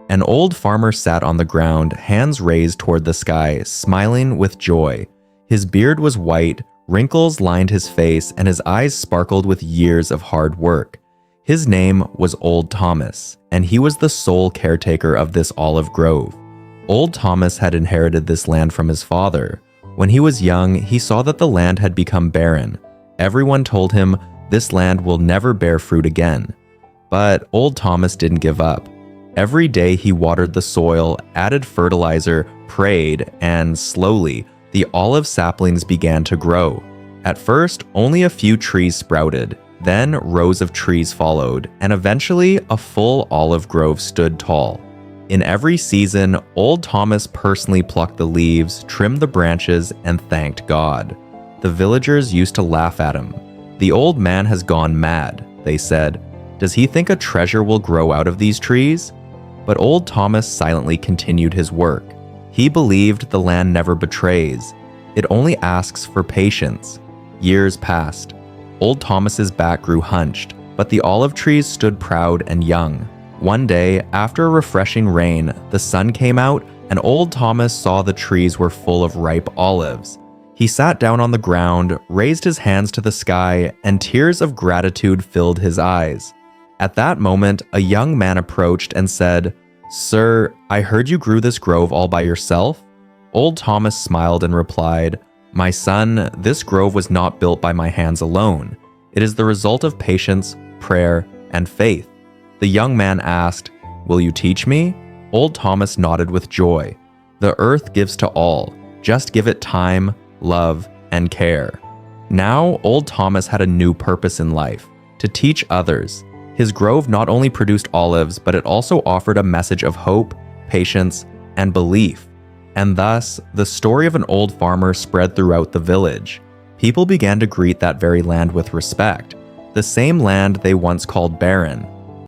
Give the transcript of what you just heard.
An old farmer sat on the ground, hands raised toward the sky, smiling with joy. His beard was white, wrinkles lined his face, and his eyes sparkled with years of hard work. His name was Old Thomas, and he was the sole caretaker of this olive grove. Old Thomas had inherited this land from his father. When he was young, he saw that the land had become barren. Everyone told him, "This land will never bear fruit again." But Old Thomas didn't give up. Every day he watered the soil, added fertilizer, prayed, and slowly, the olive saplings began to grow. At first, only a few trees sprouted. Then rows of trees followed, and eventually a full olive grove stood tall. In every season, Old Thomas personally plucked the leaves, trimmed the branches, and thanked God. The villagers used to laugh at him. "The old man has gone mad," they said. "Does he think a treasure will grow out of these trees?" But Old Thomas silently continued his work. He believed the land never betrays. It only asks for patience. Years passed. Old Thomas's back grew hunched, but the olive trees stood proud and young. One day, after a refreshing rain, the sun came out and Old Thomas saw the trees were full of ripe olives. He sat down on the ground, raised his hands to the sky, and tears of gratitude filled his eyes. At that moment, a young man approached and said, "Sir, I heard you grew this grove all by yourself?" Old Thomas smiled and replied, "My son, this grove was not built by my hands alone. It is the result of patience, prayer, and faith." The young man asked, "Will you teach me?" Old Thomas nodded with joy. "The earth gives to all. Just give it time, love, and care." Now, Old Thomas had a new purpose in life: to teach others. His grove not only produced olives, but it also offered a message of hope, patience, and belief. And thus, the story of an old farmer spread throughout the village. People began to greet that very land with respect, the same land they once called barren.